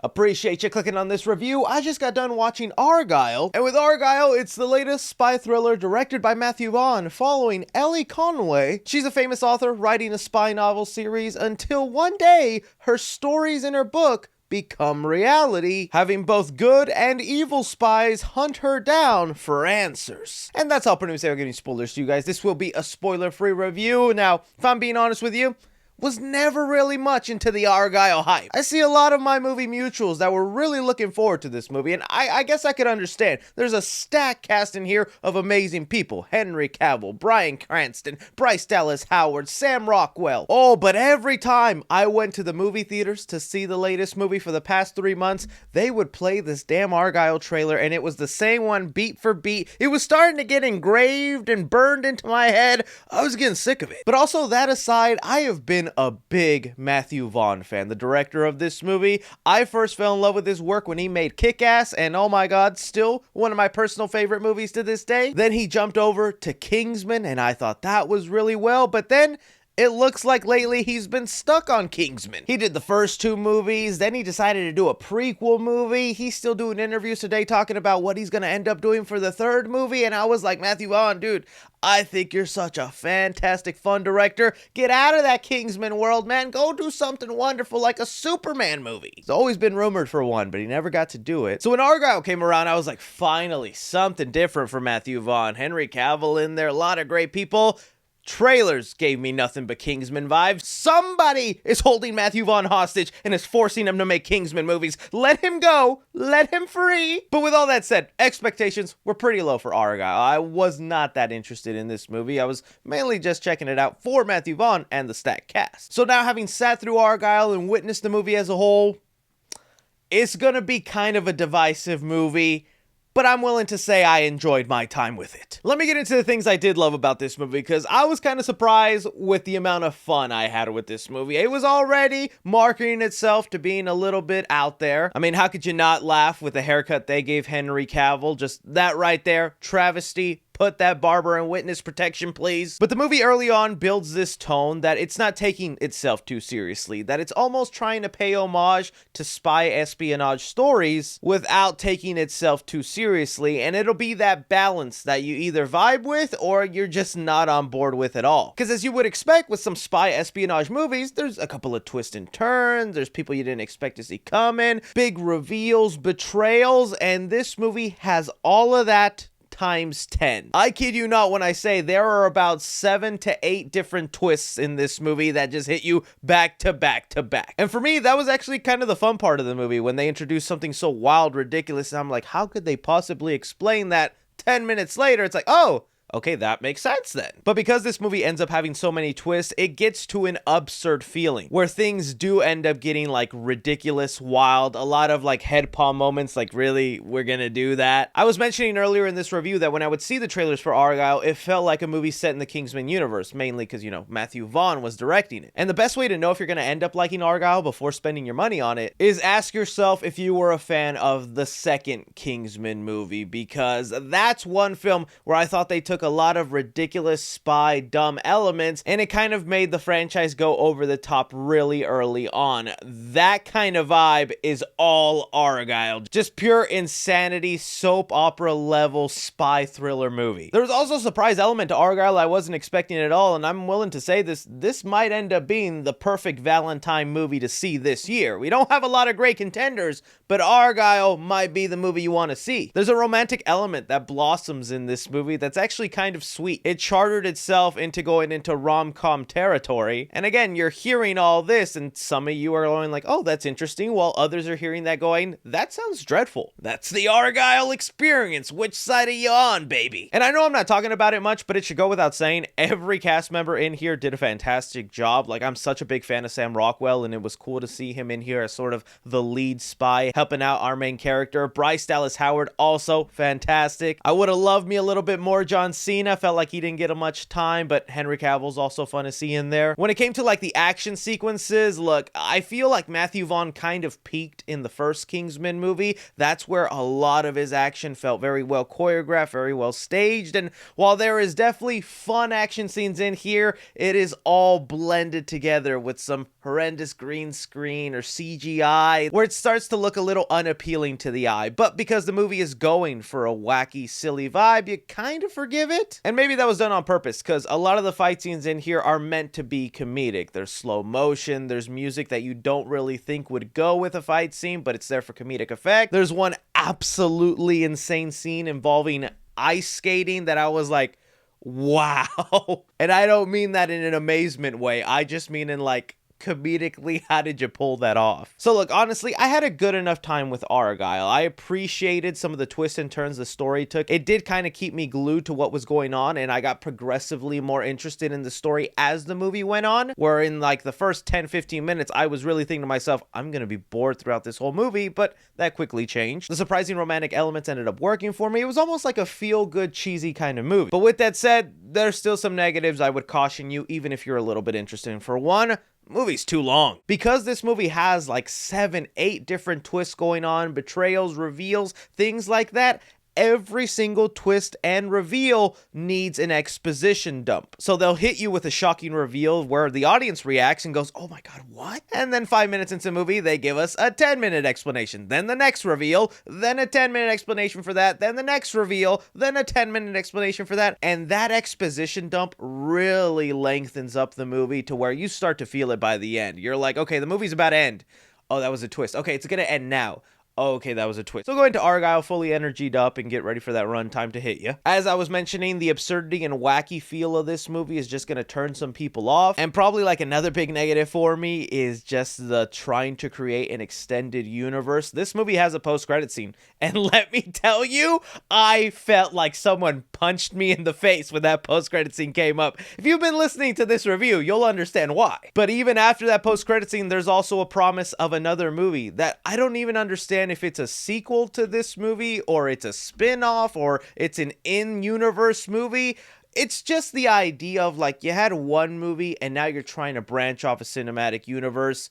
Appreciate you clicking on this review. I just got done watching Argylle, and with Argylle, it's the latest spy thriller directed by Matthew Vaughn, following Ellie Conway. She's a famous author writing a spy novel series until one day, her stories in her book become reality, having both good and evil spies hunt her down for answers. And that's all pretty much say. I'm giving spoilers to you guys. This will be a spoiler-free review. Now, if I'm being honest with you, was never really much into the Argylle hype. I see a lot of my movie mutuals that were really looking forward to this movie, and I guess I could understand. There's a stacked cast in here of amazing people. Henry Cavill, Bryan Cranston, Bryce Dallas Howard, Sam Rockwell. Oh, but every time I went to the movie theaters to see the latest movie for the past 3 months, they would play this damn Argylle trailer, and it was the same one beat for beat. It was starting to get engraved and burned into my head. I was getting sick of it. But also, that aside, I have been a big Matthew Vaughn fan, the director of this movie. I first fell in love with his work when he made Kick-Ass, and oh my god, still one of my personal favorite movies to this day. Then he jumped over to Kingsman, and I thought that was really well, but then it looks like lately he's been stuck on Kingsman. He did the first 2 movies, then he decided to do a prequel movie. He's still doing interviews today talking about what he's gonna end up doing for the 3rd movie, and I was like, Matthew Vaughn, dude, I think you're such a fantastic, fun director. Get out of that Kingsman world, man. Go do something wonderful like a Superman movie. He's always been rumored for one, but he never got to do it. So when Argylle came around, I was like, finally, something different for Matthew Vaughn. Henry Cavill in there, a lot of great people. Trailers gave me nothing but Kingsman vibes. Somebody is holding Matthew Vaughn hostage and is forcing him to make Kingsman movies. Let him go. Let him free. But with all that said, expectations were pretty low for Argylle. I was not that interested in this movie. I was mainly just checking it out for Matthew Vaughn and the stacked cast. So now, having sat through Argylle and witnessed the movie as a whole, it's gonna be kind of a divisive movie, but I'm willing to say I enjoyed my time with it. Let me get into the things I did love about this movie, because I was kind of surprised with the amount of fun I had with this movie. It was already marketing itself to being a little bit out there. I mean, how could you not laugh with the haircut they gave Henry Cavill? Just that right there, travesty. Put that barber in witness protection, please. But the movie early on builds this tone that it's not taking itself too seriously, that it's almost trying to pay homage to spy espionage stories without taking itself too seriously, and it'll be that balance that you either vibe with or you're just not on board with at all. Because as you would expect with some spy espionage movies, there's a couple of twists and turns, there's people you didn't expect to see coming, big reveals, betrayals, and this movie has all of that times 10. I kid you not when I say there are about 7 to 8 different twists in this movie that just hit you back to back to back. And for me, that was actually kind of the fun part of the movie, when they introduced something so wild, ridiculous, and I'm like, how could they possibly explain that? 10 minutes later, it's like, oh, okay, that makes sense then. But because this movie ends up having so many twists, it gets to an absurd feeling where things do end up getting like ridiculous, wild, a lot of like head palm moments, like, really, we're gonna do that? I was mentioning earlier in this review that when I would see the trailers for Argylle, it felt like a movie set in the Kingsman universe, mainly because, you know, Matthew Vaughn was directing it. And the best way to know if you're gonna end up liking Argylle before spending your money on it is ask yourself if you were a fan of the second Kingsman movie, because that's one film where I thought they took a lot of ridiculous spy dumb elements and it kind of made the franchise go over the top really early on. That kind of vibe is all Argylle. Just pure insanity, soap opera level spy thriller movie. There was also a surprise element to Argylle I wasn't expecting at all, and I'm willing to say this might end up being the perfect Valentine movie to see this year. We don't have a lot of great contenders, but Argylle might be the movie you want to see. There's a romantic element that blossoms in this movie that's actually kind of sweet. It chartered itself into going into rom-com territory, and again, you're hearing all this and some of you are going like, oh, that's interesting, while others are hearing that going, that sounds dreadful. That's the Argylle experience. Which side are you on, baby? And I know I'm not talking about it much, but it should go without saying, every cast member in here did a fantastic job. Like, I'm such a big fan of Sam Rockwell, and it was cool to see him in here as sort of the lead spy helping out our main character. Bryce Dallas Howard, also fantastic. I would have loved me a little bit more John Cena felt like he didn't get much time, but Henry Cavill's also fun to see in there. When it came to like the action sequences, look, I feel like Matthew Vaughn kind of peaked in the first Kingsman movie. That's where a lot of his action felt very well choreographed, very well staged, and while there is definitely fun action scenes in here, it is all blended together with some horrendous green screen or CGI, where it starts to look a little unappealing to the eye. But because the movie is going for a wacky, silly vibe, you kind of forgive it. And maybe that was done on purpose, because a lot of the fight scenes in here are meant to be comedic. There's slow motion, there's music that you don't really think would go with a fight scene, but it's there for comedic effect. There's one absolutely insane scene involving ice skating that I was like, wow. And I don't mean that in an amazement way. I just mean in like, comedically, how did you pull that off? So look, honestly, I had a good enough time with Argylle. I appreciated some of the twists and turns the story took. It did kind of keep me glued to what was going on, and I got progressively more interested in the story as the movie went on, where in like the first 10-15 minutes, I was really thinking to myself, I'm gonna be bored throughout this whole movie, but that quickly changed. The surprising romantic elements ended up working for me. It was almost like a feel-good, cheesy kind of movie. But with that said, there's still some negatives I would caution you, even if you're a little bit interested. For one, movie's too long. Because this movie has like 7-8 different twists going on, betrayals, reveals, things like that, every single twist and reveal needs an exposition dump. So they'll hit you with a shocking reveal where the audience reacts and goes, oh my god, what? And then 5 minutes into the movie, they give us a 10-minute explanation. Then the next reveal, then a 10-minute explanation for that, then the next reveal, then a 10-minute explanation for that. And that exposition dump really lengthens up the movie to where you start to feel it by the end. You're like, okay, the movie's about to end. Oh, that was a twist. Okay, it's gonna end now. Oh, okay, that was a twist. So go into Argylle fully energied up and get ready for that runtime to hit you. As I was mentioning, the absurdity and wacky feel of this movie is just going to turn some people off. And probably like another big negative for me is just the trying to create an extended universe. This movie has a post-credit scene. And let me tell you, I felt like someone punched me in the face when that post-credit scene came up. If you've been listening to this review, you'll understand why. But even after that post-credit scene, there's also a promise of another movie that I don't even understand if it's a sequel to this movie or it's a spin-off or it's an in-universe movie. It's just the idea of like you had one movie and now you're trying to branch off a cinematic universe.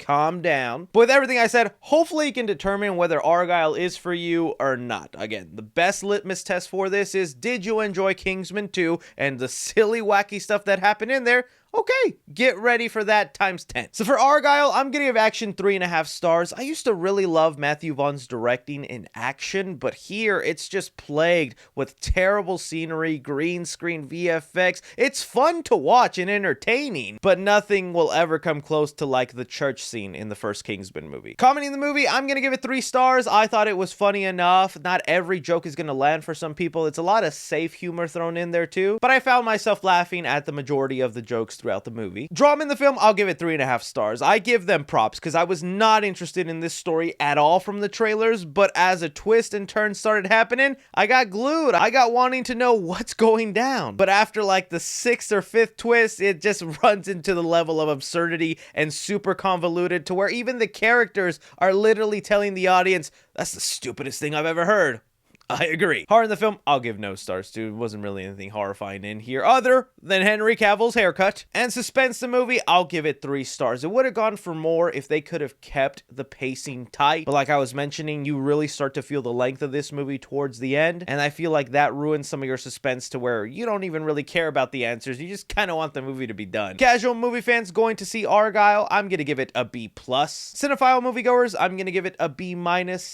Calm down. But with everything I said, hopefully you can determine whether Argylle is for you or not. Again, the best litmus test for this is, did you enjoy Kingsman 2 and the silly, wacky stuff that happened in there? Okay, get ready for that times 10. So for Argylle, I'm gonna give action 3.5 stars. I used to really love Matthew Vaughn's directing in action, but here it's just plagued with terrible scenery, green screen VFX. It's fun to watch and entertaining, but nothing will ever come close to like the church scene in the first Kingsman movie. Commenting the movie, I'm gonna give it 3 stars. I thought it was funny enough. Not every joke is gonna land for some people. It's a lot of safe humor thrown in there too, but I found myself laughing at the majority of the jokes throughout the movie. Drama in the film, I'll give it 3.5 stars. I give them props because I was not interested in this story at all from the trailers, but as a twist and turn started happening, I got glued. I got wanting to know what's going down. But after like the 6th or 5th twist, it just runs into the level of absurdity and super convoluted to where even the characters are literally telling the audience, that's the stupidest thing I've ever heard. I agree. Horror in the film, I'll give no stars to. It wasn't really anything horrifying in here other than Henry Cavill's haircut. And suspense the movie, I'll give it 3 stars. It would have gone for more if they could have kept the pacing tight. But like I was mentioning, you really start to feel the length of this movie towards the end. And I feel like that ruins some of your suspense to where you don't even really care about the answers. You just kind of want the movie to be done. Casual movie fans going to see Argylle, I'm going to give it a B+. Cinephile moviegoers, I'm going to give it a B-.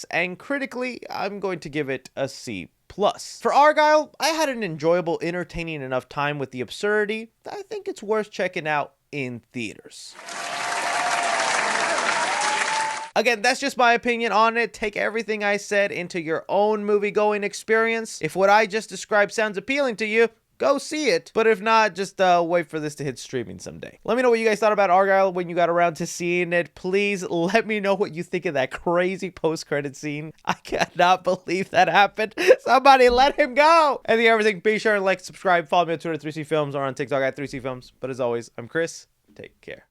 And critically, I'm going to give it a C+. For Argylle, I had an enjoyable, entertaining enough time with the absurdity that I think it's worth checking out in theaters. Again, that's just my opinion on it. Take everything I said into your own movie-going experience. If what I just described sounds appealing to you, go see it. But if not, just wait for this to hit streaming someday. Let me know what you guys thought about Argylle when you got around to seeing it. Please let me know what you think of that crazy post-credit scene. I cannot believe that happened. Somebody let him go. And everything, be sure and like, subscribe, follow me on Twitter, 3C Films, or on TikTok at 3C Films. But as always, I'm Chris. Take care.